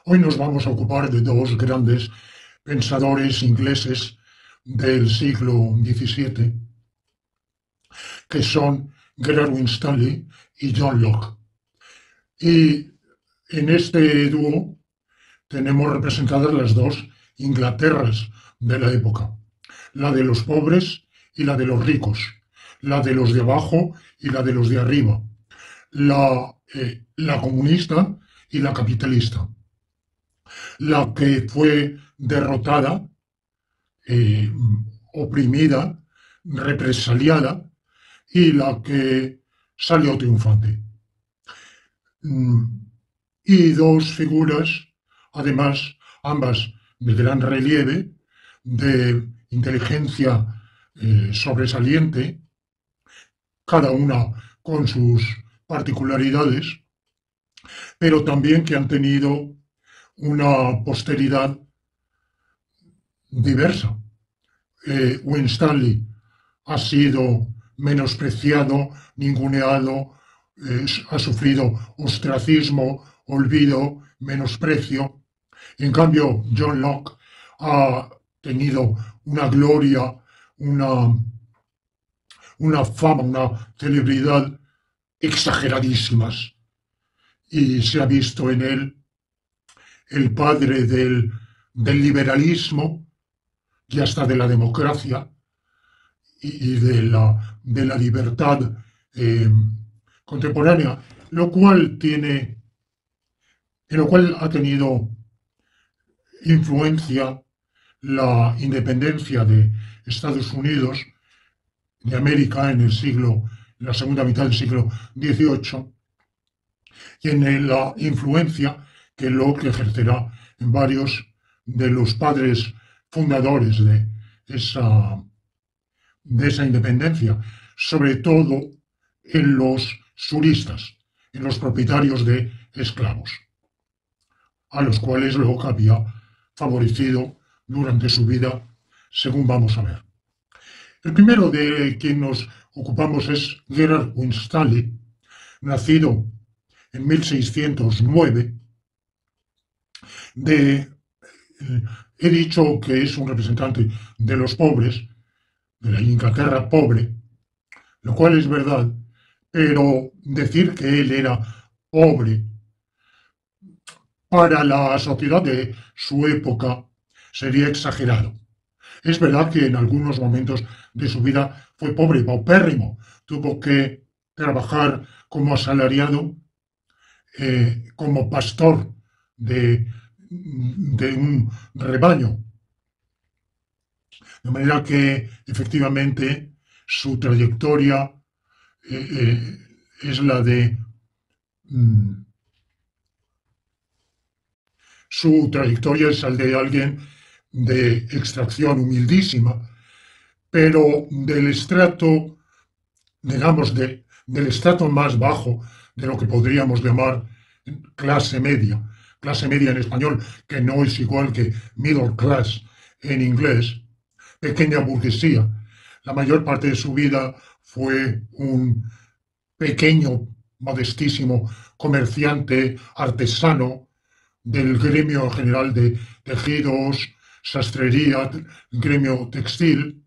Hoy nos vamos a ocupar de dos grandes pensadores ingleses del siglo XVII, que son Gerard Winstanley y John Locke. Y en este dúo tenemos representadas las dos Inglaterras de la época, la de los pobres y la de los ricos, la de los de abajo y la de los de arriba, la comunista y la capitalista, la que fue derrotada, eh, oprimida, represaliada, y la que salió triunfante. Y dos figuras, además, ambas de gran relieve, de inteligencia sobresaliente, cada una con sus particularidades, pero también que han tenido una posteridad diversa. Winstanley ha sido menospreciado, ninguneado, ha sufrido ostracismo, olvido, menosprecio. En cambio, John Locke ha tenido una gloria, una, una fama, una celebridad exageradísimas. Y se ha visto en él el padre del liberalismo y hasta de la democracia y de la libertad eh, contemporánea, lo cual tiene, en lo cual ha tenido influencia la independencia de Estados Unidos de América en la segunda mitad del siglo XVIII, y en la influencia que Locke ejercerá en varios de los padres fundadores de esa independencia, sobre todo en los suristas, en los propietarios de esclavos, a los cuales Locke había favorecido durante su vida, según vamos a ver. El primero de quien nos ocupamos es Gerard Winstanley, nacido en 1609, he dicho que es un representante de los pobres, de la Inglaterra pobre, lo cual es verdad, pero decir que él era pobre para la sociedad de su época sería exagerado. Es verdad que en algunos momentos de su vida fue pobre, paupérrimo, tuvo que trabajar como asalariado, como pastor de un rebaño. De manera que efectivamente su trayectoria es la de su trayectoria es la de alguien de extracción humildísima, pero del estrato, digamos, del estrato más bajo de lo que podríamos llamar clase media en español, que no es igual que middle class en inglés, pequeña burguesía. La mayor parte de su vida fue un pequeño, modestísimo comerciante, artesano del gremio general de tejidos, sastrería, gremio textil.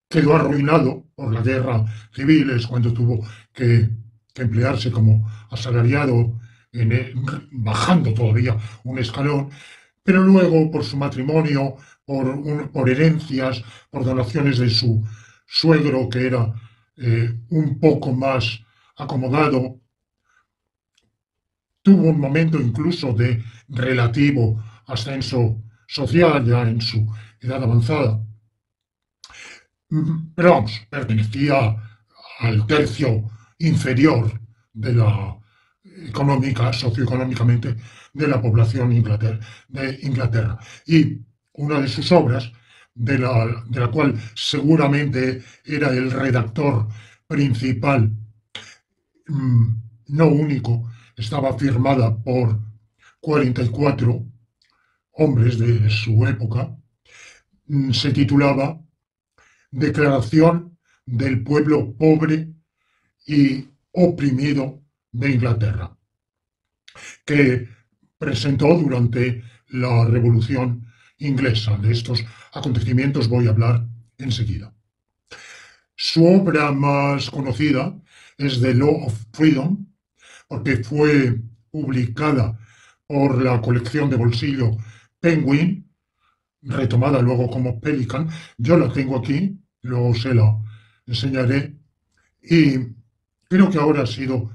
Quedó arruinado por la guerra civil, es cuando tuvo que emplearse como asalariado, bajando todavía un escalón, pero luego por su matrimonio, por herencias, por donaciones de su suegro, que era un poco más acomodado, tuvo un momento incluso de relativo ascenso social ya en su edad avanzada. Pero vamos, pertenecía al tercio inferior de la socioeconómicamente, de la población de Inglaterra. Y una de sus obras, de la cual seguramente era el redactor principal, no único, estaba firmada por 44 hombres de su época, se titulaba Declaración del pueblo pobre y oprimido de Inglaterra, que presentó durante la Revolución Inglesa. De estos acontecimientos voy a hablar enseguida. Su obra más conocida es The Law of Freedom, porque fue publicada por la colección de bolsillo Penguin, retomada luego como Pelican. Yo la tengo aquí, luego se la enseñaré, y creo que ahora ha sido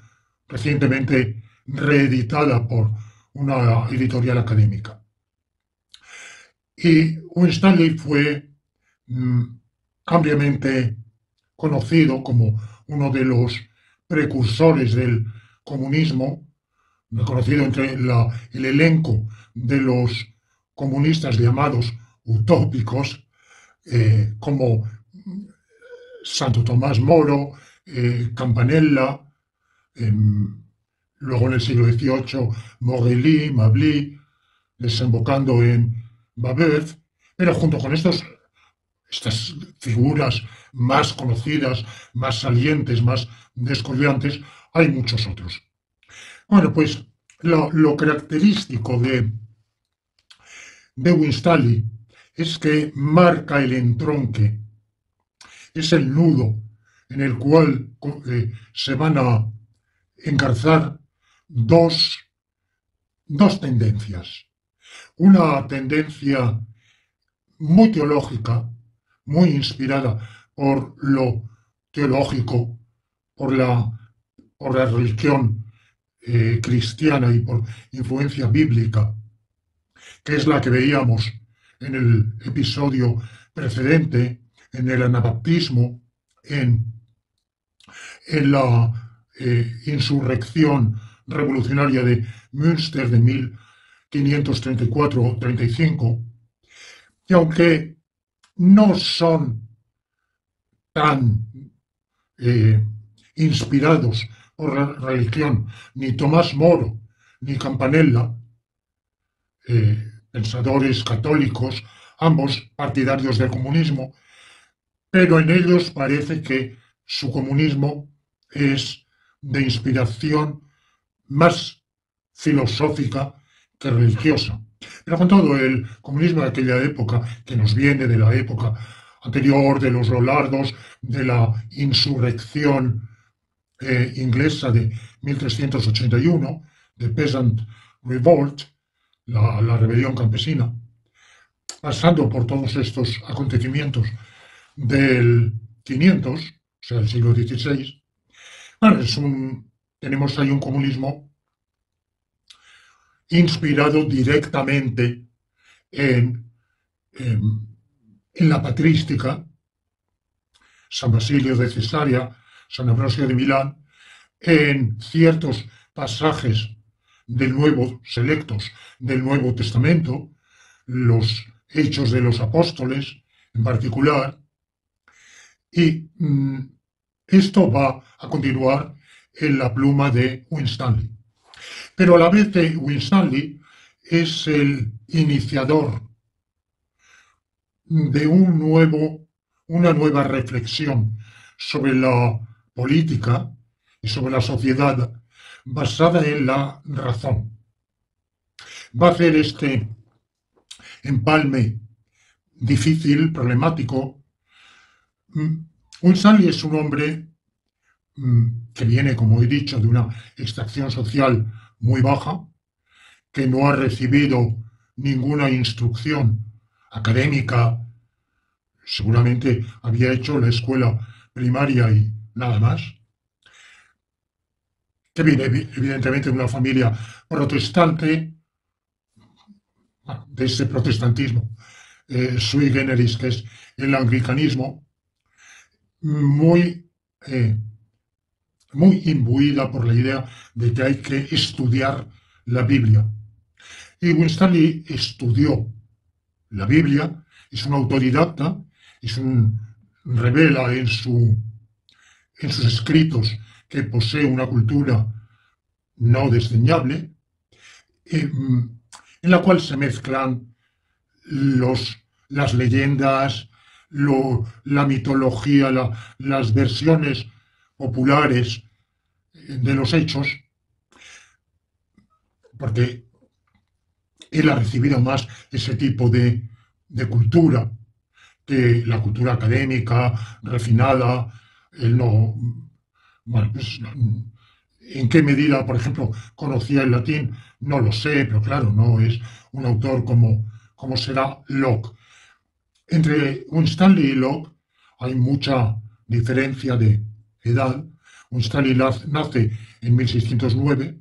recientemente reeditada por una editorial académica. Y Winstanley fue ampliamente conocido como uno de los precursores del comunismo, reconocido entre el elenco de los comunistas llamados utópicos, como Santo Tomás Moro, Campanella, luego en el siglo XVIII Morelly, Mably, desembocando en Babeuf, pero junto con estas figuras más conocidas, más salientes, más descollantes, hay muchos otros. Bueno, pues lo característico de Winstanley es que marca el entronque, es el nudo en el cual se van a engarzar dos tendencias. Una tendencia muy teológica, muy inspirada por lo teológico, por la religión cristiana y por influencia bíblica, que es la que veíamos en el episodio precedente, en el anabaptismo, en la insurrección revolucionaria de Münster de 1534-35, que aunque no son tan inspirados por la religión ni Tomás Moro ni Campanella, pensadores católicos, ambos partidarios del comunismo, pero en ellos parece que su comunismo es de inspiración más filosófica que religiosa. Pero con todo, el comunismo de aquella época, que nos viene de la época anterior, de los Lollardos, de la insurrección inglesa de 1381, de Peasant Revolt, la rebelión campesina, pasando por todos estos acontecimientos del 500, o sea, el siglo XVI, bueno, tenemos ahí un comunismo inspirado directamente en la patrística, San Basilio de Cesarea, San Ambrosio de Milán, en ciertos pasajes selectos del Nuevo Testamento, los Hechos de los Apóstoles en particular, y esto va a continuar en la pluma de Winstanley. Pero a la vez Winstanley es el iniciador de una nueva reflexión sobre la política y sobre la sociedad basada en la razón. Va a hacer este empalme difícil, problemático. Winstanley es un hombre que viene, como he dicho, de una extracción social muy baja, que no ha recibido ninguna instrucción académica, seguramente había hecho la escuela primaria y nada más, que viene evidentemente de una familia protestante, de ese protestantismo sui generis que es el anglicanismo, muy imbuida por la idea de que hay que estudiar la Biblia. Y Winstanley estudió la Biblia, es un autodidacta, revela en sus escritos que posee una cultura no desdeñable, en la cual se mezclan las leyendas, la mitología, las versiones populares de los hechos, porque él ha recibido más ese tipo de cultura, que la cultura académica, refinada. Él no, bueno, pues, ¿en qué medida, por ejemplo, conocía el latín? No lo sé, pero claro, no es un autor como será Locke. Entre Winstanley y Locke hay mucha diferencia de edad. Winstanley nace en 1609,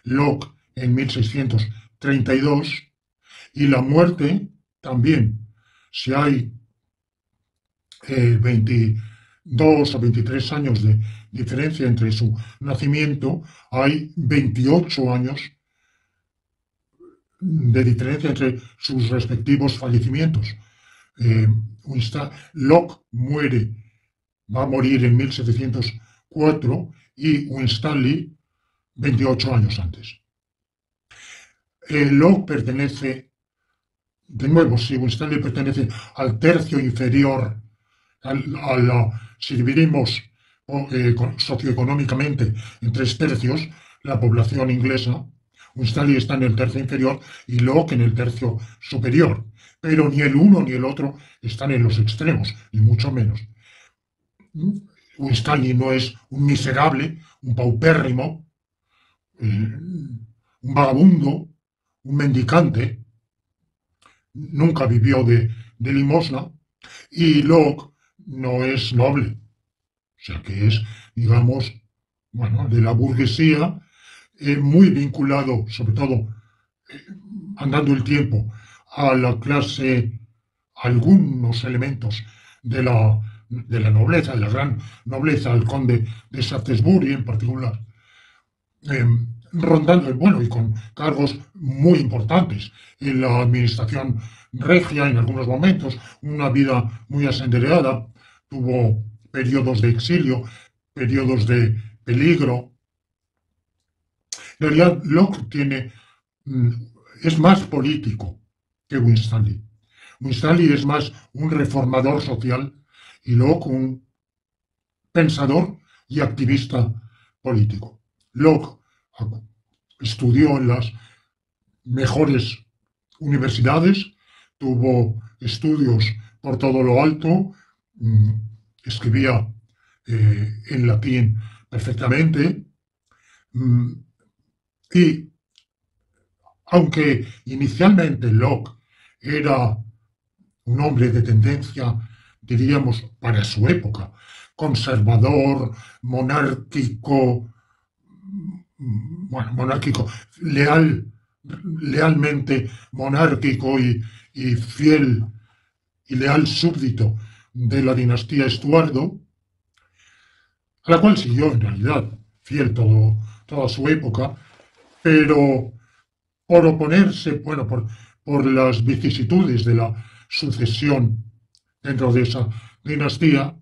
Locke en 1632, y la muerte también. Si hay 22 o 23 años de diferencia entre su nacimiento, hay 28 años de diferencia entre sus respectivos fallecimientos. Eh, Locke va a morir en 1704 y Winstanley 28 años antes. Locke pertenece, de nuevo, si Winstanley pertenece al tercio inferior, si dividimos socioeconómicamente en 3 tercios, la población inglesa, Winstanley está en el tercio inferior y Locke en el tercio superior. Pero ni el uno ni el otro están en los extremos, ni mucho menos. Winstanley no es un miserable, un paupérrimo, un vagabundo, un mendicante, nunca vivió de limosna, y Locke no es noble, o sea que es, digamos, bueno, de la burguesía, muy vinculado, sobre todo, andando el tiempo, a la clase, algunos elementos de la nobleza, de la gran nobleza, al conde de Shaftesbury en particular, rondando, bueno, y con cargos muy importantes en la administración regia en algunos momentos, una vida muy asendereada, tuvo periodos de exilio, periodos de peligro. En realidad, Locke es más político que Winstanley. Winstanley es más un reformador social y Locke un pensador y activista político. Locke estudió en las mejores universidades, tuvo estudios por todo lo alto, escribía en latín perfectamente, y aunque inicialmente Locke era un hombre de tendencia, diríamos, para su época, conservador, monárquico, lealmente monárquico y fiel y leal súbdito de la dinastía Estuardo, a la cual siguió en realidad fiel toda su época, pero por oponerse, bueno, por las vicisitudes de la sucesión dentro de esa dinastía,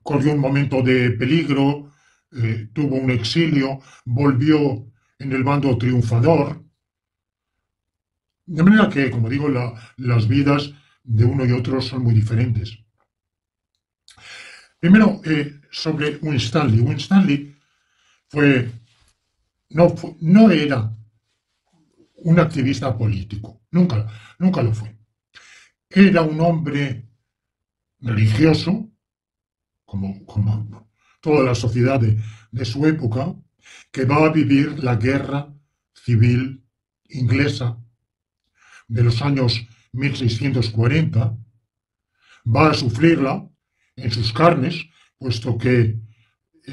corrió un momento de peligro, tuvo un exilio, volvió en el bando triunfador. De manera que, como digo, las vidas de uno y otro son muy diferentes. Primero, sobre Winstanley. Winstanley no era un activista político, nunca lo fue. Era un hombre religioso, como toda la sociedad de su época, que va a vivir la guerra civil inglesa de los años 1640, va a sufrirla en sus carnes, puesto que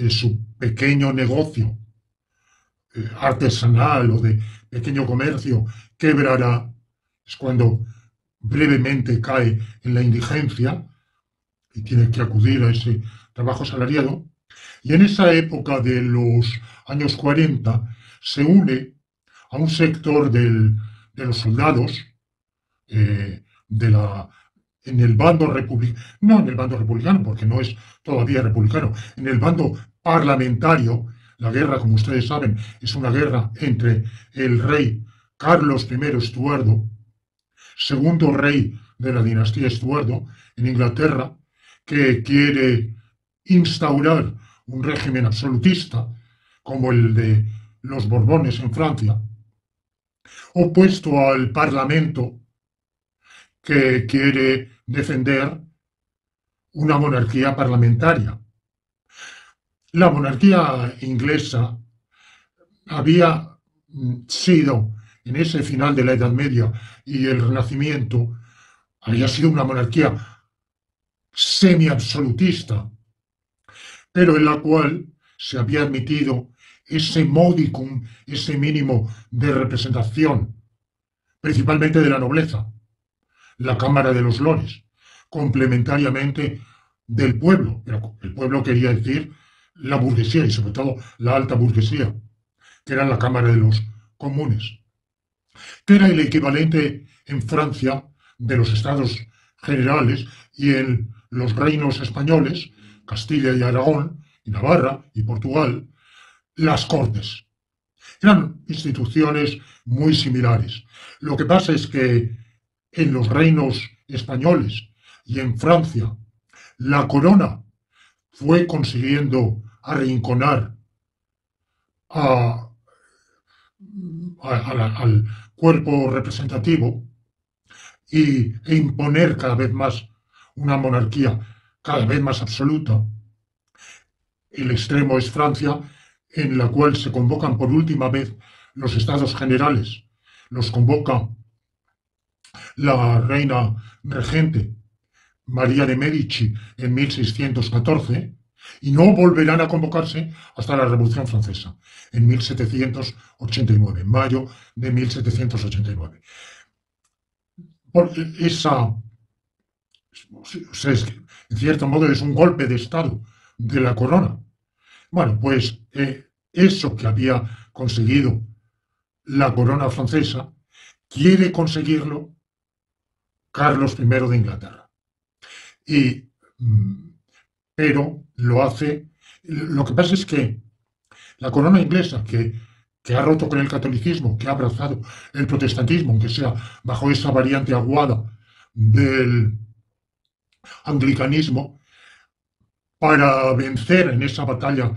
su pequeño negocio artesanal o de pequeño comercio quebrará, es cuando brevemente cae en la indigencia y tiene que acudir a ese trabajo asalariado. Y en esa época de los años 40 se une a un sector de los soldados en el bando republicano, no en el bando republicano, porque no es todavía republicano, en el bando parlamentario. La guerra, como ustedes saben, es una guerra entre el rey Carlos I Estuardo, segundo rey de la dinastía Estuardo en Inglaterra, que quiere instaurar un régimen absolutista como el de los Borbones en Francia, opuesto al Parlamento, que quiere defender una monarquía parlamentaria. La monarquía inglesa había sido, en ese final de la Edad Media y el Renacimiento, había sido una monarquía semi-absolutista, pero en la cual se había admitido ese modicum, ese mínimo de representación, principalmente de la nobleza, la Cámara de los Lores, complementariamente del pueblo, pero el pueblo quería decir la burguesía y sobre todo la alta burguesía, que era la Cámara de los Comunes, que era el equivalente en Francia de los Estados Generales y en los reinos españoles, Castilla y Aragón, y Navarra y Portugal, las Cortes. Eran instituciones muy similares. Lo que pasa es que en los reinos españoles y en Francia, la corona fue consiguiendo arrinconar a, al cuerpo representativo e imponer cada vez más una monarquía cada vez más absoluta. El extremo es Francia, en la cual se convocan por última vez los estados generales. Los convoca la reina regente María de Medici en 1614 y no volverán a convocarse hasta la Revolución Francesa en 1789, en mayo de 1789. Por esa, en cierto modo, es un golpe de Estado de la corona. Bueno, pues eso que había conseguido la corona francesa, quiere conseguirlo Carlos I de Inglaterra. Pero lo hace. Lo que pasa es que la corona inglesa, que ha roto con el catolicismo, que ha abrazado el protestantismo, aunque sea bajo esa variante aguada del anglicanismo, para vencer en esa batalla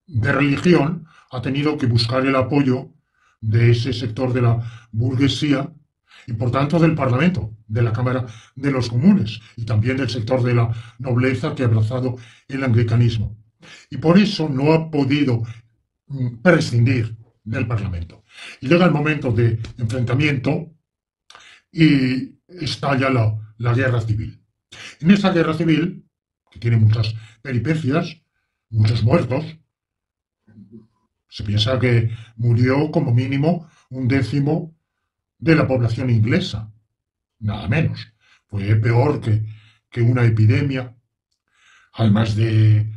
de religión, ha tenido que buscar el apoyo de ese sector de la burguesía y por tanto del Parlamento, de la Cámara de los Comunes y también del sector de la nobleza que ha abrazado el anglicanismo. Y por eso no ha podido prescindir del Parlamento. Y llega el momento de enfrentamiento y estalla la guerra civil. En esa guerra civil, que tiene muchas peripecias, muchos muertos, se piensa que murió como mínimo 1/10 de la población inglesa, nada menos. Fue peor que una epidemia. Además de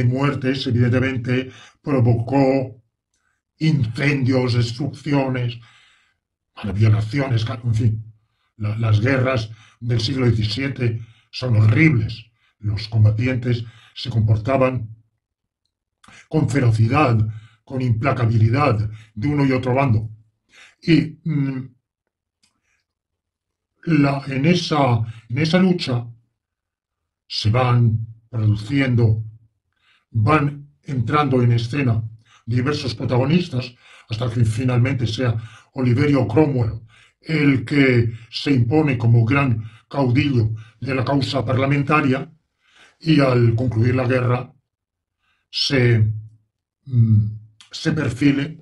muertes, evidentemente, provocó incendios, destrucciones, violaciones, en fin. Las guerras del siglo XVII son horribles. Los combatientes se comportaban con ferocidad, con implacabilidad de uno y otro bando. Y en esa lucha se van produciendo, van entrando en escena diversos protagonistas hasta que finalmente sea Oliverio Cromwell el que se impone como gran caudillo de la causa parlamentaria y al concluir la guerra se perfile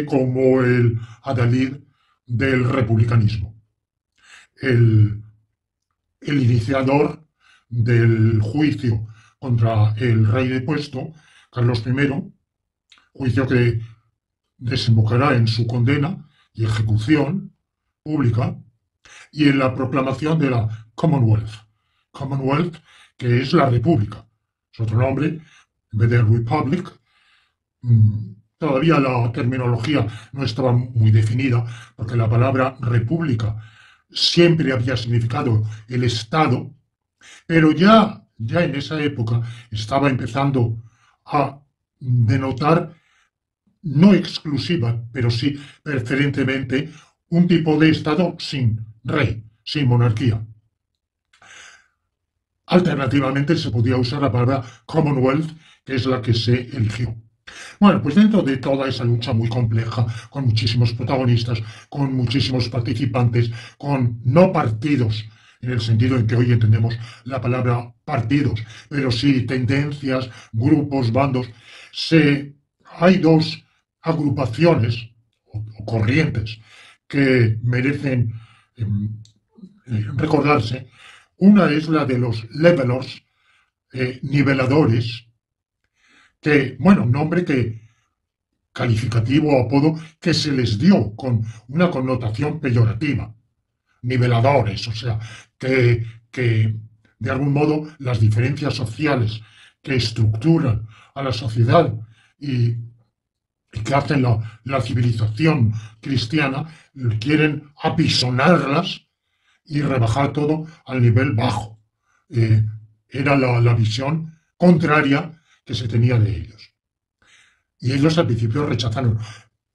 como el adalid del republicanismo, el iniciador del juicio contra el rey depuesto, Carlos I, juicio que desembocará en su condena y ejecución pública y en la proclamación de la Commonwealth, que es la República. Es otro nombre, en vez de Republic. Todavía la terminología no estaba muy definida, porque la palabra república siempre había significado el Estado, pero ya en esa época estaba empezando a denotar, no exclusiva, pero sí preferentemente, un tipo de Estado sin rey, sin monarquía. Alternativamente se podía usar la palabra Commonwealth, que es la que se eligió. Bueno, pues dentro de toda esa lucha muy compleja, con muchísimos protagonistas, con muchísimos participantes, con no partidos, en el sentido en que hoy entendemos la palabra partidos, pero sí tendencias, grupos, bandos, hay dos agrupaciones o corrientes que merecen recordarse. Una es la de los levelers, niveladores, que, bueno, nombre que calificativo o apodo que se les dio con una connotación peyorativa, niveladores, o sea, que de algún modo las diferencias sociales que estructuran a la sociedad y que hacen la civilización cristiana, quieren apisonarlas y rebajar todo al nivel bajo. Era la visión contraria que se tenía de ellos. Y ellos al principio rechazaron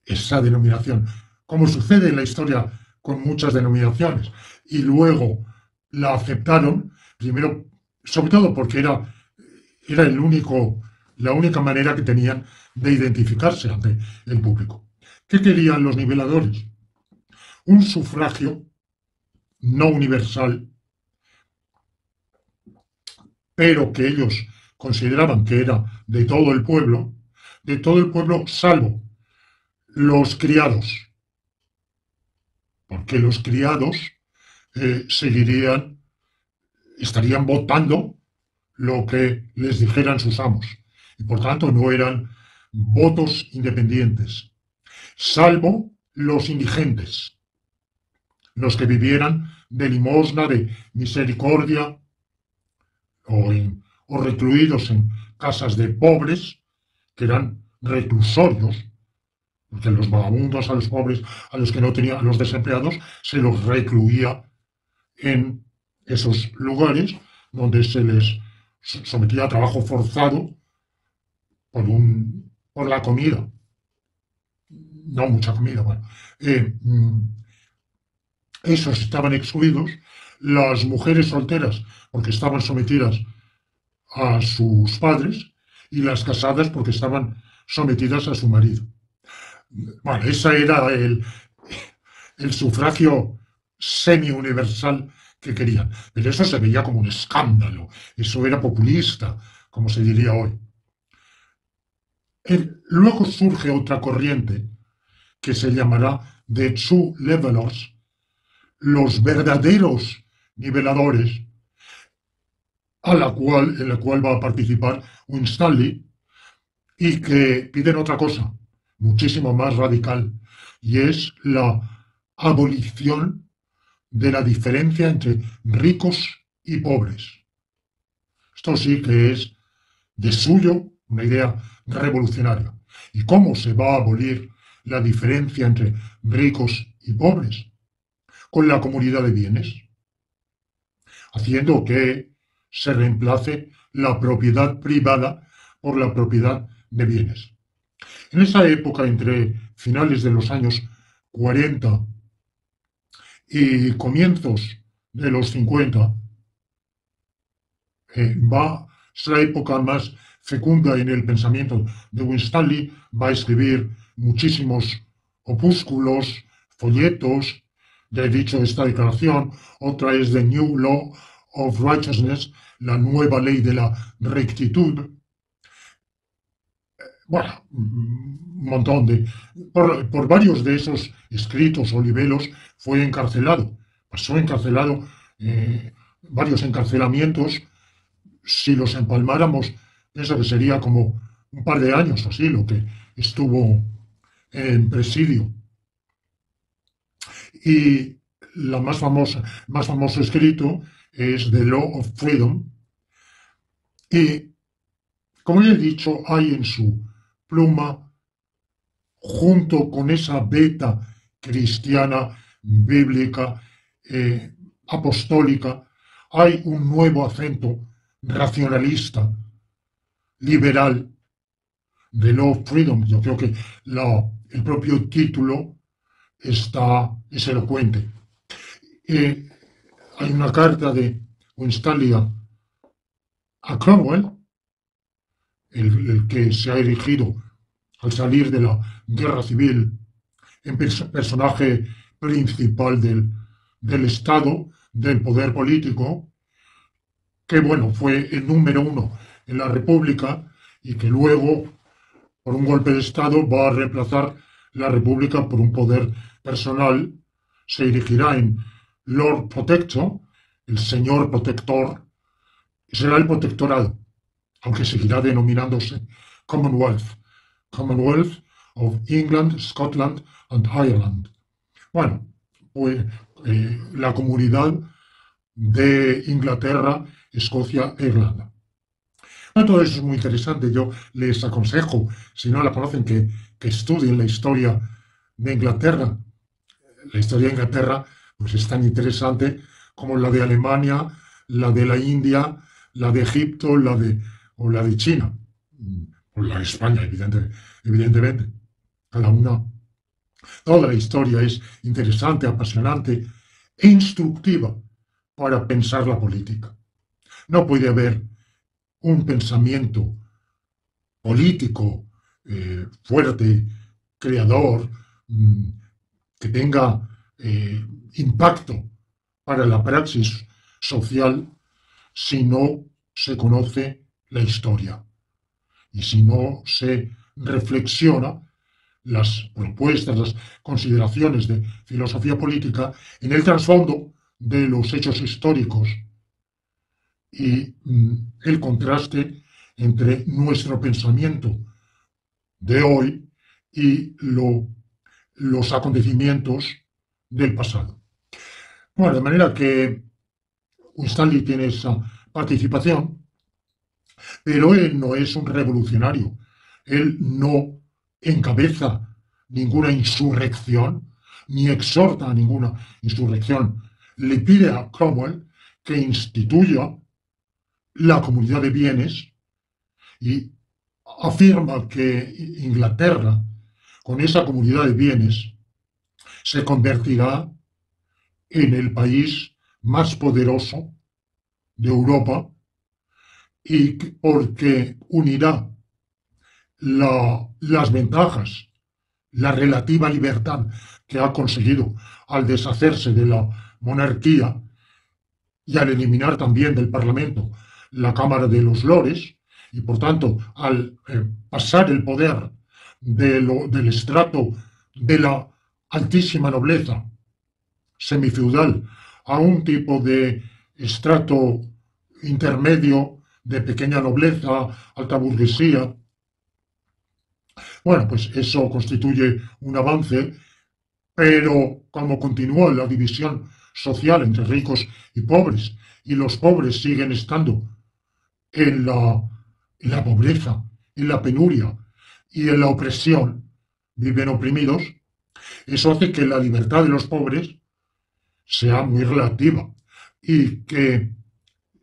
esa denominación, como sucede en la historia con muchas denominaciones, y luego la aceptaron, primero, sobre todo porque era la única manera que tenían de identificarse ante el público. ¿Qué querían los niveladores? Un sufragio no universal, pero que ellos consideraban que era de todo el pueblo salvo los criados, porque los criados estarían votando lo que les dijeran sus amos, y por tanto no eran votos independientes, salvo los indigentes, los que vivieran de limosna, de misericordia, o recluidos en casas de pobres, que eran reclusorios, porque los vagabundos, a los pobres, a los que no tenían, a los desempleados, se los recluía en esos lugares donde se les sometía a trabajo forzado por la comida. No mucha comida, bueno. Esos estaban excluidos. Las mujeres solteras, porque estaban sometidas a sus padres, y las casadas, porque estaban sometidas a su marido. Bueno, ese era el sufragio semi-universal que querían. Pero eso se veía como un escándalo. Eso era populista, como se diría hoy. Luego surge otra corriente que se llamará The True Levelers, los verdaderos niveladores, en la cual va a participar Winstanley, y que piden otra cosa, muchísimo más radical, y es la abolición de la diferencia entre ricos y pobres. Esto sí que es de suyo una idea revolucionaria. ¿Y cómo se va a abolir la diferencia entre ricos y pobres? Con la comunidad de bienes, haciendo que se reemplace la propiedad privada por la propiedad de bienes. En esa época, entre finales de los años 40 y comienzos de los 50, es la época más fecunda en el pensamiento de Winstanley. Va a escribir muchísimos opúsculos, folletos. Ya he dicho esta declaración. Otra es The New Law of Righteousness, la nueva ley de la rectitud. Bueno, un montón por varios de esos escritos o libelos fue encarcelado. Pasó encarcelado, varios encarcelamientos. Si los empalmáramos, pienso que sería como un par de años o así lo que estuvo en presidio. Y la más famoso escrito es The Law of Freedom. Y, como ya he dicho, hay en su pluma, junto con esa beta cristiana, bíblica, apostólica, hay un nuevo acento racionalista, liberal, de Law of Freedom. Yo creo que el propio título es elocuente. Hay una carta de Winstanley a Cromwell, el que se ha erigido al salir de la guerra civil, en personaje principal del Estado, del poder político, que bueno, fue el número uno en la República y que luego, por un golpe de Estado, va a reemplazar la República por un poder personal, se erigirá en Lord Protector, el señor protector, y será el protectorado, aunque seguirá denominándose Commonwealth, Commonwealth of England, Scotland and Ireland. Bueno, pues la comunidad de Inglaterra, Escocia e Irlanda. Bueno, todo eso es muy interesante. Yo les aconsejo, si no la conocen, que estudien la historia de Inglaterra. La historia de Inglaterra pues, es tan interesante como la de Alemania, la de la India, la de Egipto, o la de China, o la de España, evidentemente. Cada una. Toda la historia es interesante, apasionante e instructiva para pensar la política. No puede haber un pensamiento político fuerte, creador, que tenga impacto para la praxis social si no se conoce la historia y si no se reflexiona las propuestas, las consideraciones de filosofía política en el trasfondo de los hechos históricos y el contraste entre nuestro pensamiento de hoy y los acontecimientos del pasado. Bueno, de manera que Winstanley tiene esa participación, pero él no es un revolucionario. Él no encabeza ninguna insurrección, ni exhorta a ninguna insurrección. Le pide a Cromwell que instituya la comunidad de bienes y afirma que Inglaterra, con esa comunidad de bienes, se convertirá en el país más poderoso de Europa y porque unirá las ventajas, la relativa libertad que ha conseguido al deshacerse de la monarquía y al eliminar también del Parlamento la Cámara de los Lores, y por tanto al pasar el poder del estrato de la altísima nobleza semifeudal a un tipo de estrato intermedio de pequeña nobleza, alta burguesía. Bueno, pues eso constituye un avance, pero como continúa la división social entre ricos y pobres, y los pobres siguen estando en la pobreza, en la penuria y en la opresión, viven oprimidos, eso hace que la libertad de los pobres sea muy relativa y que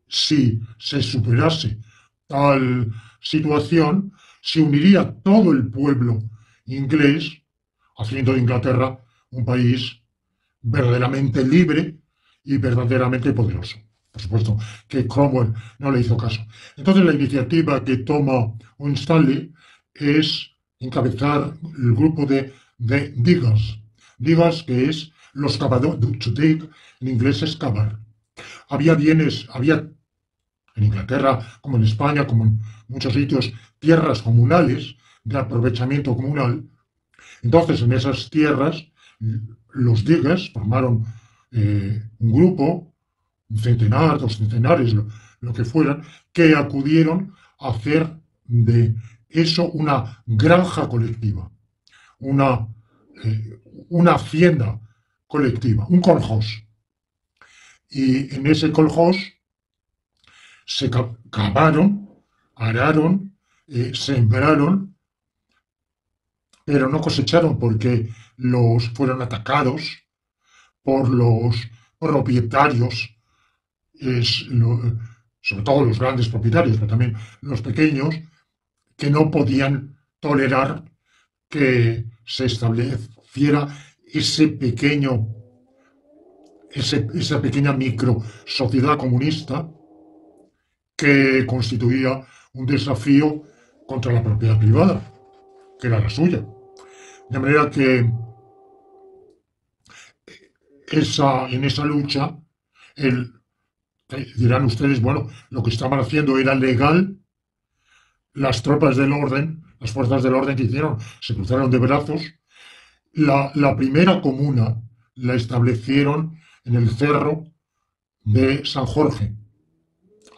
si se superase tal situación, se uniría todo el pueblo inglés, haciendo de Inglaterra un país verdaderamente libre y verdaderamente poderoso. Por supuesto que Cromwell no le hizo caso. Entonces la iniciativa que toma Winstanley es encabezar el grupo de diggers. Diggers, que es los cavadores, to dig, en inglés es cavar. Había en Inglaterra, como en España, como en muchos sitios, tierras comunales de aprovechamiento comunal. Entonces, en esas tierras, los diggers formaron un grupo, un centenar, dos centenares, lo que fueran, que acudieron a hacer de eso una granja colectiva, una hacienda colectiva, un coljós. Y en ese coljós se cavaron, araron, sembraron, pero no cosecharon porque los fueron atacados por los propietarios, sobre todo los grandes propietarios, pero también los pequeños, que no podían tolerar que se estableciera esa pequeña micro sociedad comunista que constituía un desafío contra la propiedad privada. que era la suya. De manera que en esa lucha, el, dirán ustedes, bueno, lo que estaban haciendo era legal, las tropas del orden, las fuerzas del orden que hicieron, se cruzaron de brazos. La primera comuna la establecieron en el cerro de San Jorge,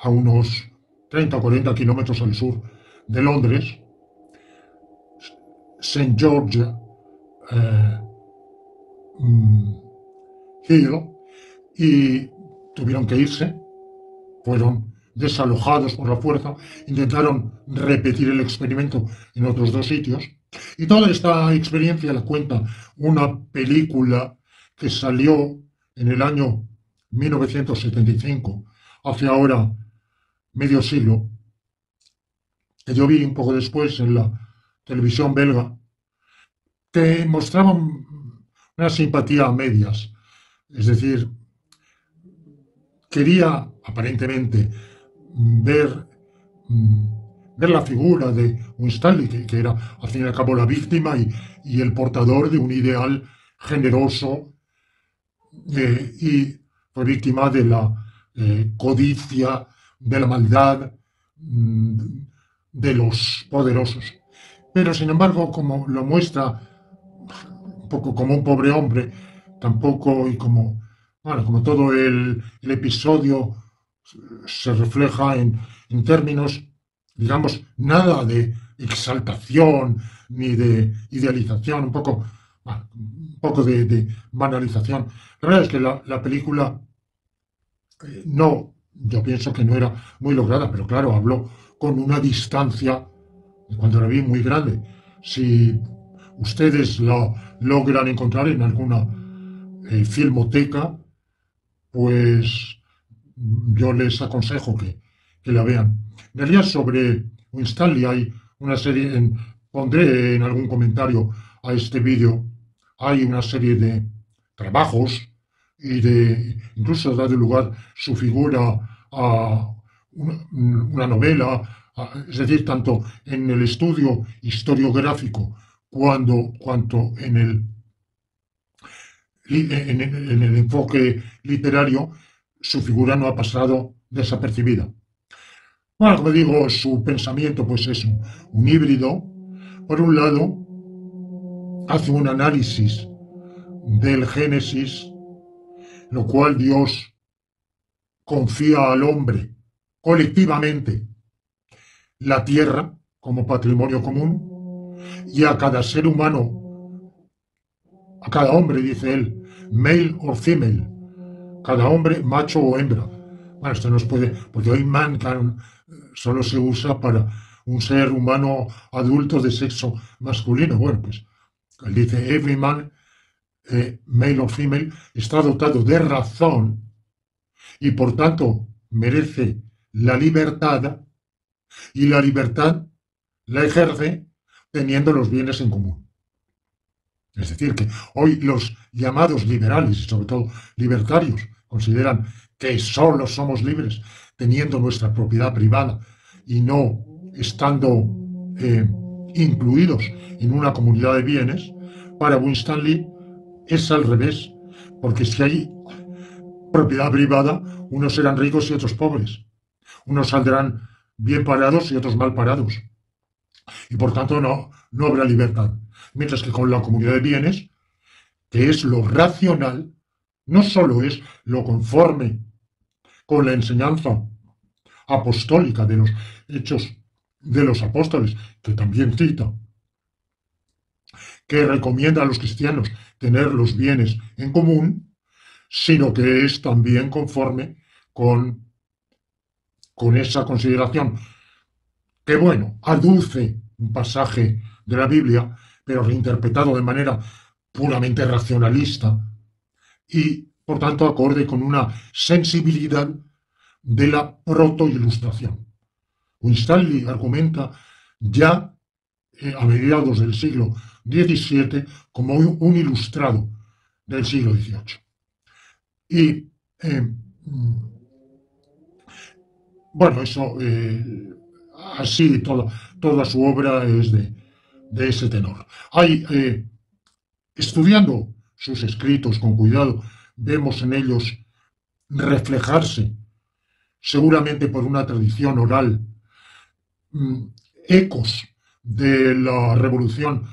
a unos 30 o 40 kilómetros al sur de Londres, St. George Hill, y tuvieron que irse, fueron desalojados por la fuerza, intentaron repetir el experimento en otros dos sitios, y toda esta experiencia la cuenta una película que salió en el año 1975, hace ahora medio siglo, que yo vi un poco después en la televisión belga, que mostraba una simpatía a medias. Es decir, quería aparentemente ver, ver la figura de Winstanley, que era al fin y al cabo la víctima y el portador de un ideal generoso, y fue víctima de la codicia, de la maldad de los poderosos. Pero sin embargo, como lo muestra un poco como un pobre hombre, tampoco, y como, bueno, como todo el episodio se refleja en términos, digamos, nada de exaltación ni de idealización, un poco, bueno, un poco de banalización. La verdad es que la película no, yo pienso que no era muy lograda, pero claro, habló con una distancia, cuando la vi, muy grande. Si ustedes la logran encontrar en alguna filmoteca, pues yo les aconsejo que la vean. En realidad, sobre Winstanley hay una serie, pondré en algún comentario a este vídeo, hay una serie de trabajos y incluso da de lugar su figura a una novela, es decir, tanto en el estudio historiográfico cuanto en el enfoque literario, su figura no ha pasado desapercibida. Bueno, como digo, su pensamiento pues es un híbrido. Por un lado, hace un análisis del Génesis, lo cual Dios confía al hombre colectivamente la tierra como patrimonio común, y a cada ser humano, a cada hombre, dice él, male or female, cada hombre, macho o hembra. Bueno, esto no se puede, porque hoy mankind solo se usa para un ser humano adulto de sexo masculino. Bueno, pues él dice, every man, male or female, está dotado de razón y por tanto merece la libertad, y la libertad la ejerce teniendo los bienes en común. Es decir, que hoy los llamados liberales y sobre todo libertarios consideran que solo somos libres teniendo nuestra propiedad privada y no estando incluidos en una comunidad de bienes. Para Winstanley es al revés, porque si hay propiedad privada, unos serán ricos y otros pobres. Unos saldrán bien parados y otros mal parados. Y por tanto no habrá libertad. Mientras que con la comunidad de bienes, que es lo racional, no solo es lo conforme con la enseñanza apostólica de los Hechos de los Apóstoles, que también cita, que recomienda a los cristianos tener los bienes en común, sino que es también conforme con esa consideración, que bueno, aduce un pasaje de la Biblia, pero reinterpretado de manera puramente racionalista y, por tanto, acorde con una sensibilidad de la protoilustración. Winstanley argumenta ya a mediados del siglo XVII como un ilustrado del siglo XVIII. Y bueno, eso, así toda su obra es de de ese tenor. Estudiando sus escritos con cuidado, vemos en ellos reflejarse, seguramente por una tradición oral, ecos de la Revolución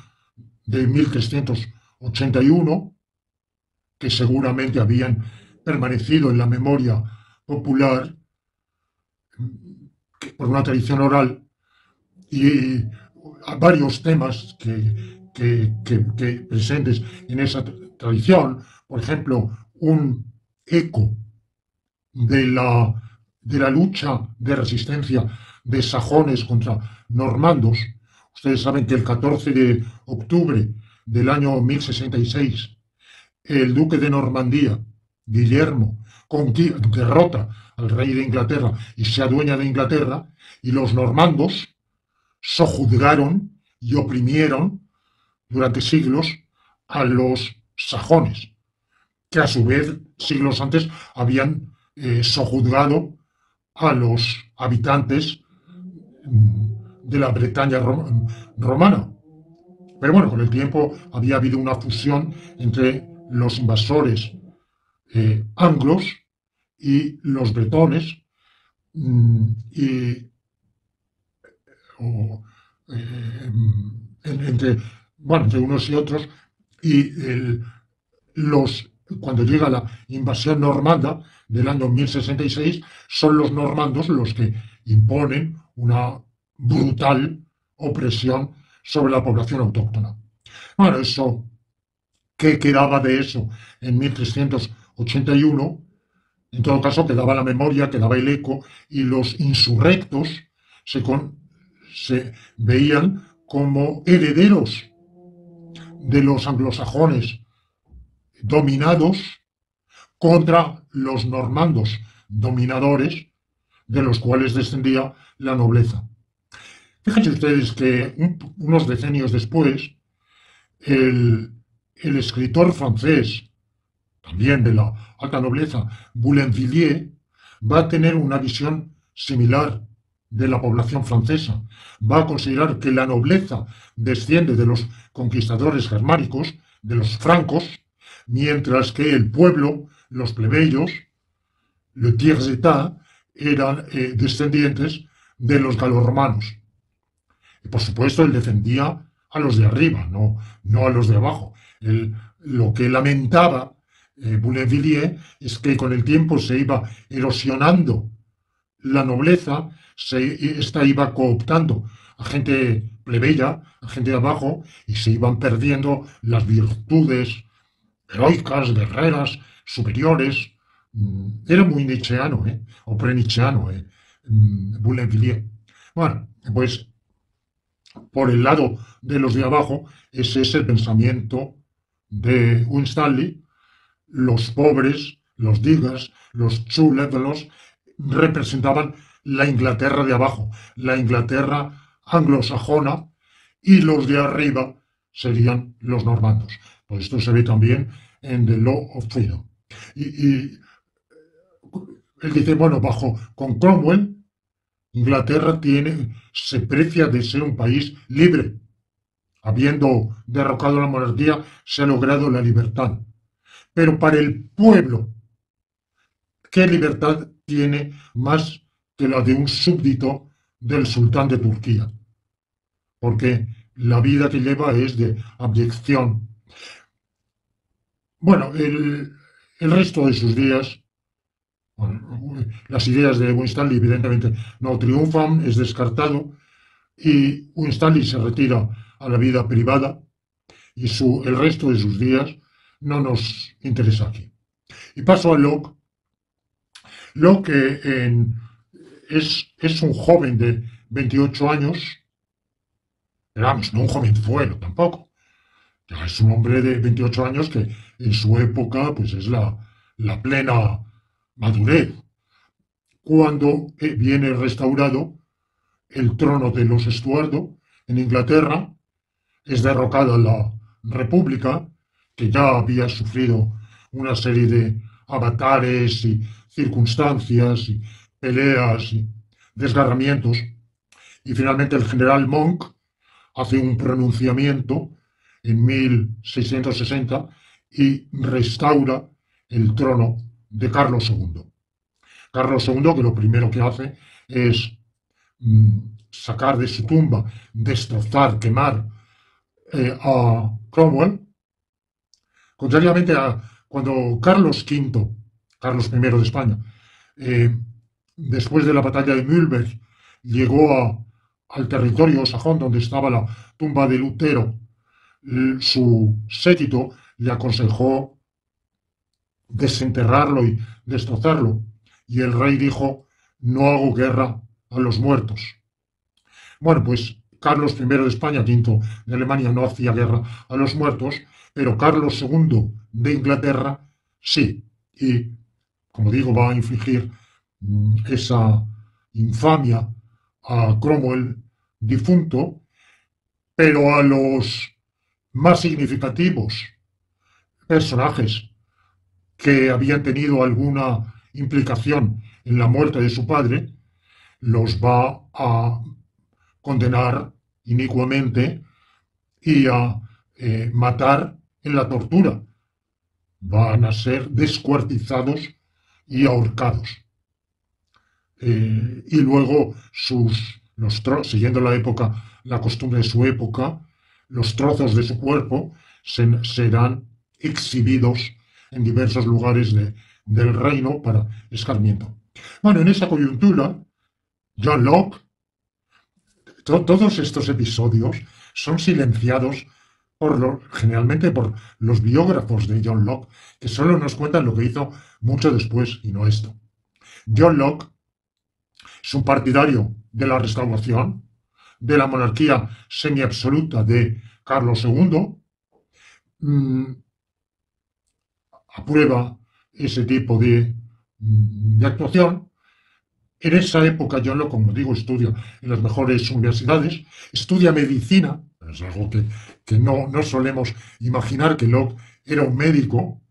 de 1381, que seguramente habían permanecido en la memoria popular por una tradición oral, y varios temas que presentes en esa tradición, por ejemplo, un eco de la lucha de resistencia de sajones contra normandos. Ustedes saben que el 14 de octubre del año 1066, el duque de Normandía, Guillermo, derrota al rey de Inglaterra y se adueña de Inglaterra, y los normandos sojuzgaron y oprimieron durante siglos a los sajones, que a su vez, siglos antes, habían sojuzgado a los habitantes de la Bretaña romana. Pero bueno, con el tiempo había habido una fusión entre los invasores anglos y los bretones, entre, bueno, entre unos y otros, y cuando llega la invasión normanda del año 1066, son los normandos los que imponen una brutal opresión sobre la población autóctona. Bueno, eso, ¿qué quedaba de eso en 1381? En todo caso, quedaba la memoria, quedaba el eco, y los insurrectos se veían como herederos de los anglosajones dominados contra los normandos dominadores, de los cuales descendía la nobleza. Fíjense ustedes que unos decenios después, el escritor francés, también de la alta nobleza, Boulainvilliers, va a tener una visión similar de la población francesa. Va a considerar que la nobleza desciende de los conquistadores germánicos, de los francos, mientras que el pueblo, los plebeyos, le tiers-état, eran descendientes de los galorromanos. Y por supuesto, él defendía a los de arriba, no a los de abajo. Lo que lamentaba Boulainvilliers es que con el tiempo se iba erosionando la nobleza, esta iba cooptando a gente plebeya, a gente de abajo, y se iban perdiendo las virtudes heroicas, guerreras, superiores. Era muy nietzscheano, o pre-nietzscheano, Boulainvilliers. Bueno, pues por el lado de los de abajo, ese es el pensamiento de Winstanley. Los pobres, los diggers, los chulevelos, representaban la Inglaterra de abajo, la Inglaterra anglosajona, y los de arriba serían los normandos. Pues esto se ve también en The Law of Freedom. Y él dice, bueno, con Cromwell, Inglaterra se precia de ser un país libre. Habiendo derrocado la monarquía, se ha logrado la libertad. Pero para el pueblo, ¿qué libertad tiene más que la de un súbdito del sultán de Turquía? Porque la vida que lleva es de abyección. Bueno, el resto de sus días, bueno, las ideas de Winstanley evidentemente no triunfan, es descartado, y Winstanley se retira a la vida privada, y el resto de sus días no nos interesa aquí. Y paso a Locke. Locke es un joven de 28 años, pero vamos, no un jovenzuelo tampoco. Ya es un hombre de 28 años que en su época pues es la plena madurez. Cuando viene restaurado el trono de los Estuardo en Inglaterra, es derrocada la República, que ya había sufrido una serie de avatares y circunstancias y peleas y desgarramientos, y finalmente el general Monk hace un pronunciamiento en 1660 y restaura el trono de Carlos II. Carlos II, que lo primero que hace es sacar de su tumba, destrozar, quemar a Cromwell, contrariamente a cuando Carlos V, Carlos I de España, después de la batalla de Mühlberg, llegó al territorio sajón donde estaba la tumba de Lutero. Su séquito le aconsejó desenterrarlo y destrozarlo, y el rey dijo: no hago guerra a los muertos. Bueno, pues Carlos I de España, V de Alemania, no hacía guerra a los muertos, pero Carlos II de Inglaterra sí, y como digo, va a infligir esa infamia a Cromwell difunto, pero a los más significativos personajes que habían tenido alguna implicación en la muerte de su padre, los va a condenar inicuamente y a matar en la tortura. Van a ser descuartizados y ahorcados. Y luego, siguiendo la costumbre de su época, los trozos de su cuerpo serán exhibidos en diversos lugares del reino para escarmiento. Bueno, en esa coyuntura, John Locke, todos estos episodios son silenciados generalmente por los biógrafos de John Locke, que solo nos cuentan lo que hizo mucho después y no esto. John Locke es un partidario de la restauración, de la monarquía semiabsoluta de Carlos II, aprueba ese tipo de actuación. En esa época John Locke, como digo, estudia en las mejores universidades, estudia medicina, es algo que no solemos imaginar, que Locke era un médico.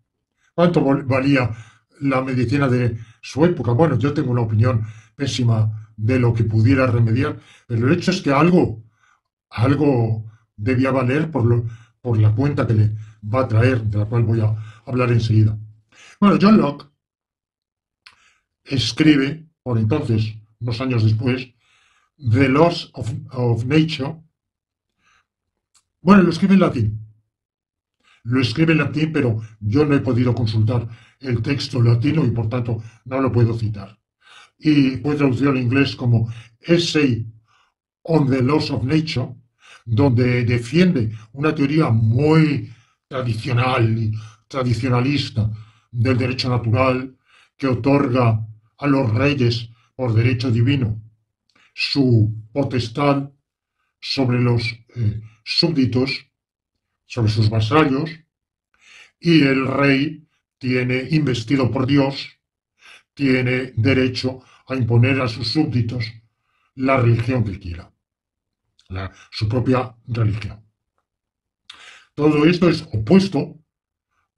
¿Cuánto valía la medicina de su época? Bueno, yo tengo una opinión pésima de lo que pudiera remediar, pero el hecho es que algo debía valer por la cuenta que le va a traer, de la cual voy a hablar enseguida. Bueno, John Locke escribe, por entonces, unos años después, The Laws of Nature. Bueno, lo escribe en latín. Lo escribe en latín, pero yo no he podido consultar el texto latino y por tanto no lo puedo citar. Y fue traducido en inglés como Essay on the Laws of Nature, donde defiende una teoría muy tradicional y tradicionalista del derecho natural, que otorga a los reyes por derecho divino su potestad sobre los súbditos, sobre sus vasallos, y el rey tiene, investido por Dios, tiene derecho a imponer a sus súbditos la religión que quiera, su propia religión. Todo esto es opuesto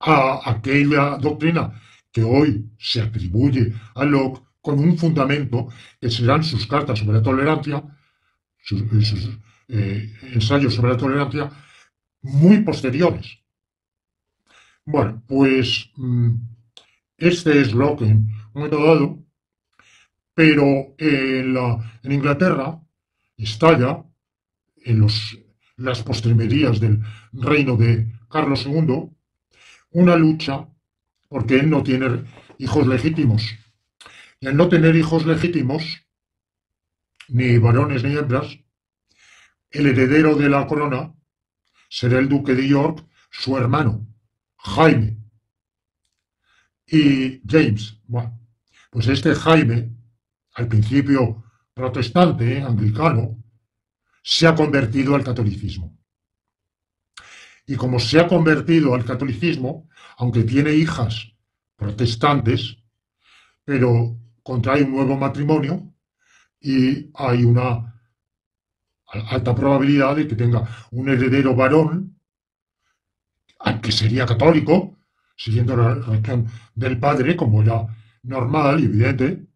a aquella doctrina que hoy se atribuye a Locke con un fundamento que serán sus cartas sobre la tolerancia, sus ensayos sobre la tolerancia, muy posteriores. Bueno, pues este es Locke en un momento dado, pero en Inglaterra estalla, en las postrimerías del reino de Carlos II, una lucha porque él no tiene hijos legítimos. Y al no tener hijos legítimos, ni varones ni hembras, el heredero de la corona será el duque de York, su hermano, Jaime. Y James, bueno, pues este Jaime, al principio protestante, anglicano, se ha convertido al catolicismo. Y como se ha convertido al catolicismo, aunque tiene hijas protestantes, pero contrae un nuevo matrimonio y hay una alta probabilidad de que tenga un heredero varón, aunque sería católico, siguiendo la religión del padre, como era normal y evidente,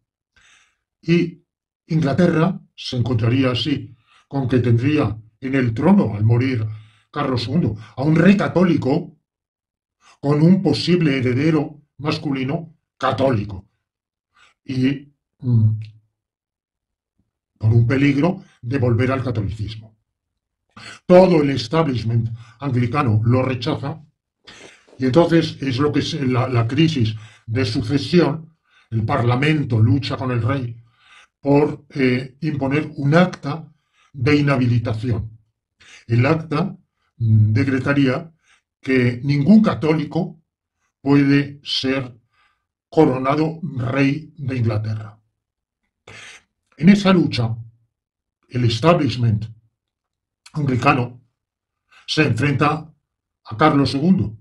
y Inglaterra se encontraría así, con que tendría en el trono al morir Carlos II, a un rey católico con un posible heredero masculino católico. Y por un peligro de volver al catolicismo. Todo el establishment anglicano lo rechaza y entonces es lo que es la crisis de sucesión. El Parlamento lucha con el rey por imponer un acta de inhabilitación. El acta decretaría que ningún católico puede ser coronado rey de Inglaterra. En esa lucha, el establishment anglicano se enfrenta a Carlos II.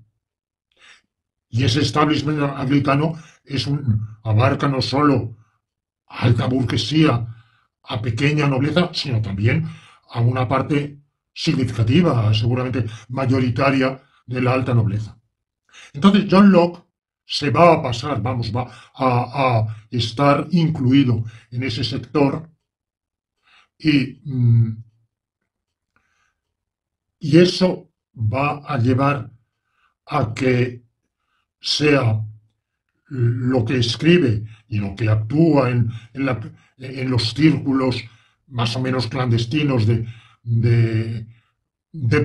Y ese establishment anglicano abarca no solo a alta burguesía, a pequeña nobleza, sino también a una parte significativa, seguramente mayoritaria, de la alta nobleza. Entonces John Locke se va a pasar, va a estar incluido en ese sector y eso va a llevar a que sea lo que escribe y lo que actúa en los círculos más o menos clandestinos de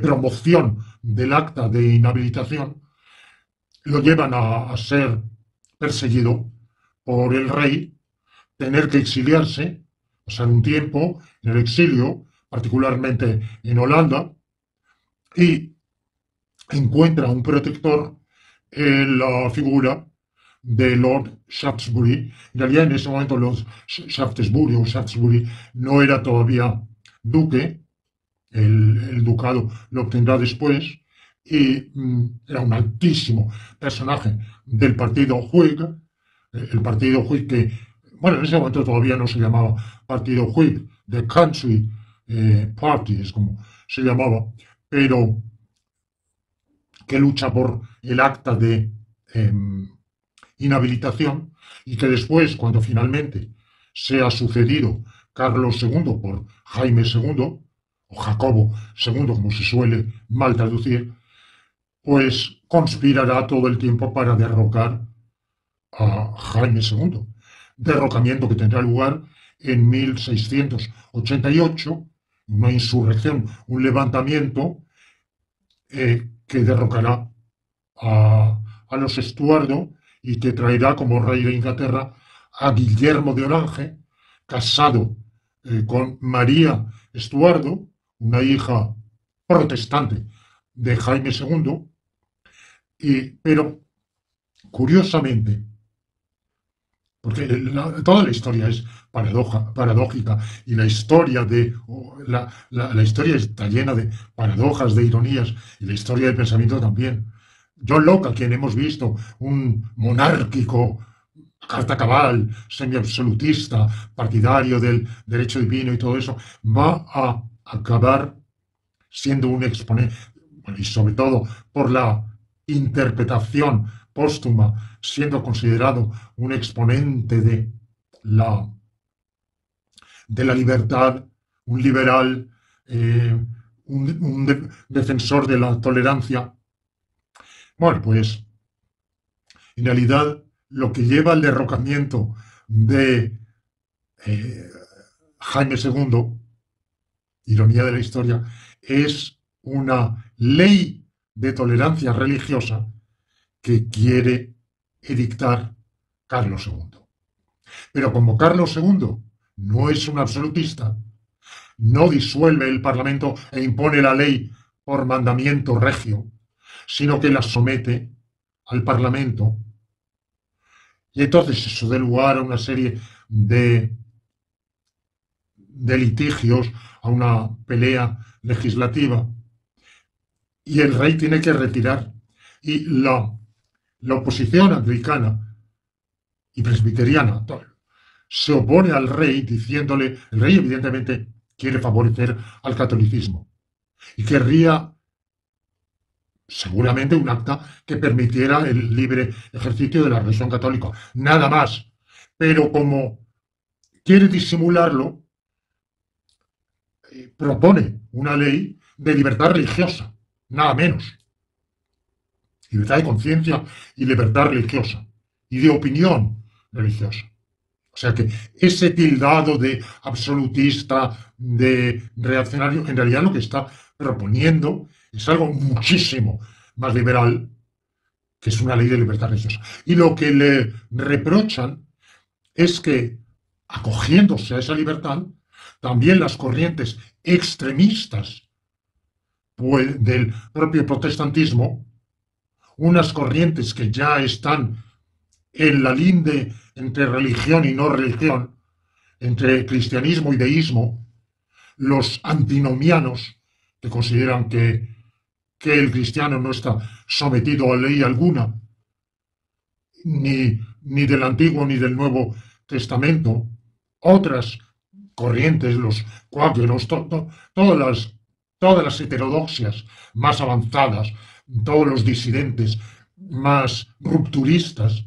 promoción del acta de inhabilitación, lo llevan a ser perseguido por el rey, tener que exiliarse, pasar un tiempo en el exilio, particularmente en Holanda, y encuentra un protector en la figura de Lord Shaftesbury. En realidad, en ese momento, Lord Shaftesbury no era todavía duque, el ducado lo obtendrá después, y era un altísimo personaje del partido Whig, el partido Whig que, bueno, en ese momento todavía no se llamaba partido Whig, The Country Party es como se llamaba, pero que lucha por el acta de inhabilitación y que después, cuando finalmente sea sucedido Carlos II por Jaime II, o Jacobo II, como se suele mal traducir, pues conspirará todo el tiempo para derrocar a Jaime II. Derrocamiento que tendrá lugar en 1688, una insurrección, un levantamiento que derrocará a los Estuardo y que traerá como rey de Inglaterra a Guillermo de Orange, casado con María Estuardo, una hija protestante de Jaime II, pero curiosamente, porque toda la historia es paradójica y la historia la historia está llena de paradojas, de ironías, y la historia del pensamiento también. John Locke, a quien hemos visto un monárquico, carta cabal, semiabsolutista, partidario del derecho divino y todo eso, va a acabar siendo un exponente, bueno, y sobre todo por la interpretación póstuma, siendo considerado un exponente de la libertad, un liberal, un defensor de la tolerancia. Bueno, pues en realidad lo que lleva al derrocamiento de Jaime II, ironía de la historia, es una ley de tolerancia religiosa que quiere edictar Carlos II. Pero como Carlos II no es un absolutista, no disuelve el Parlamento e impone la ley por mandamiento regio, sino que la somete al Parlamento. Y entonces eso da lugar a una serie de litigios, a una pelea legislativa, y el rey tiene que retirar. Y la oposición anglicana y presbiteriana se opone al rey diciéndole, el rey evidentemente quiere favorecer al catolicismo y querría seguramente un acta que permitiera el libre ejercicio de la religión católica, nada más. Pero como quiere disimularlo, propone una ley de libertad religiosa, nada menos. Libertad de conciencia y libertad religiosa. Y de opinión religiosa. O sea que ese tildado de absolutista, de reaccionario, en realidad lo que está proponiendo es algo muchísimo más liberal, que es una ley de libertad religiosa. Y lo que le reprochan es que, acogiéndose a esa libertad, también las corrientes extremistas pues, del propio protestantismo, unas corrientes que ya están en la linde entre religión y no religión, entre cristianismo y deísmo, los antinomianos, que consideran que el cristiano no está sometido a ley alguna, ni del Antiguo ni del Nuevo Testamento, otras corrientes, los cuáqueros, todas las heterodoxias más avanzadas, todos los disidentes más rupturistas,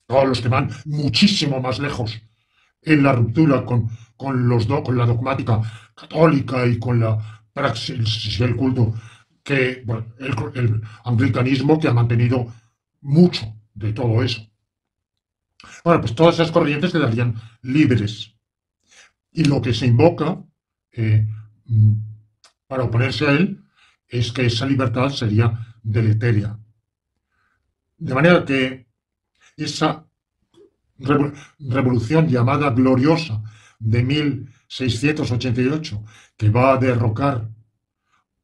todos los que van muchísimo más lejos en la ruptura con la dogmática católica y con la praxis y el culto, que bueno, el anglicanismo, que ha mantenido mucho de todo eso. Bueno, pues todas esas corrientes quedarían libres. Y lo que se invoca eh, para oponerse a él es que esa libertad sería deletérea. De manera que esa revolución llamada gloriosa de 1688, que va a derrocar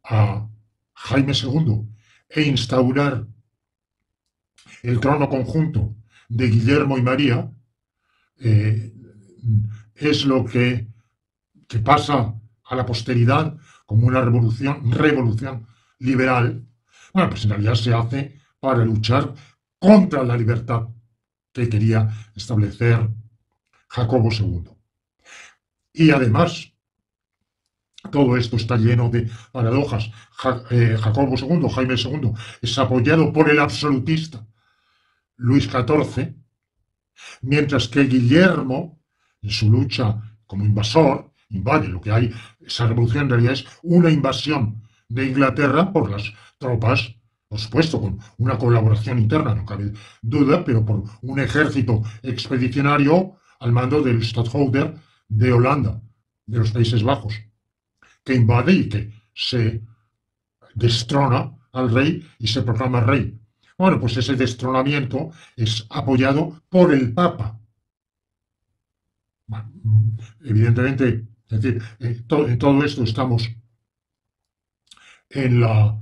a Jaime II e instaurar el trono conjunto de Guillermo y María, es lo que pasa a la posteridad como una revolución liberal. Bueno, pues en realidad se hace para luchar contra la libertad que quería establecer Jacobo II. Y además, todo esto está lleno de paradojas. Jacobo II, Jaime II, es apoyado por el absolutista Luis XIV, mientras que Guillermo, en su lucha como invasor, invade lo que hay. Esa revolución en realidad es una invasión de Inglaterra por las tropas, por supuesto, con una colaboración interna, no cabe duda, pero por un ejército expedicionario al mando del Stadtholder de Holanda, de los Países Bajos, que invade y que se destrona al rey y se proclama rey. Bueno, pues ese destronamiento es apoyado por el Papa. Bueno, evidentemente, es decir, en todo esto estamos en la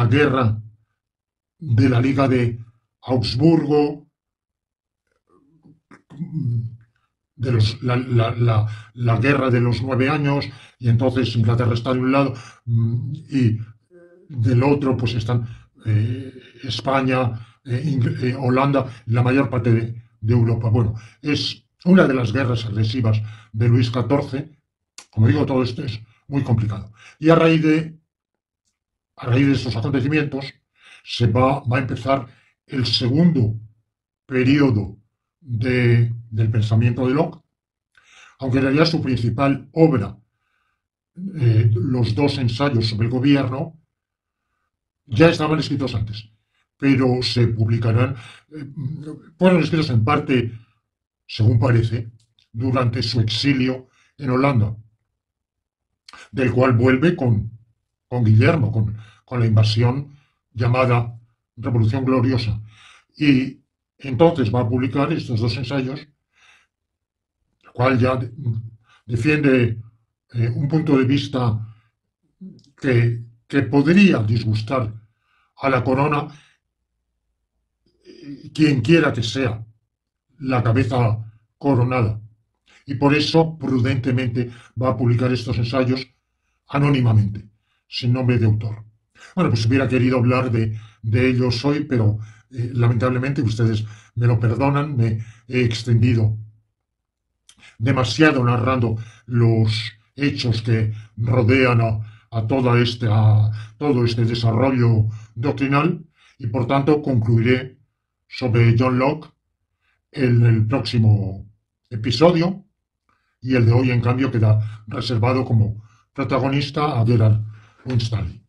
guerra de la Liga de Augsburgo, la guerra de los 9 años, y entonces Inglaterra está de un lado y del otro pues están España, Holanda, la mayor parte de Europa. Bueno, es una de las guerras agresivas de Luis XIV. Como digo, todo esto es muy complicado. Y a raíz de estos acontecimientos va a empezar el segundo periodo del pensamiento de Locke, aunque en realidad su principal obra, los dos ensayos sobre el gobierno, ya estaban escritos antes, pero se publicarán, fueron escritos en parte, según parece, durante su exilio en Holanda, del cual vuelve con Guillermo, con la invasión llamada Revolución Gloriosa. Y entonces va a publicar estos dos ensayos, el cual ya defiende un punto de vista que podría disgustar a la corona, quien quiera que sea la cabeza coronada. Y por eso, prudentemente, va a publicar estos ensayos anónimamente, sin nombre de autor. Bueno, pues hubiera querido hablar de ellos hoy, pero lamentablemente, ustedes me lo perdonan, me he extendido demasiado narrando los hechos que rodean a todo este desarrollo doctrinal, y por tanto concluiré sobre John Locke en el próximo episodio, y el de hoy, en cambio, queda reservado como protagonista a Gerard Winstanley.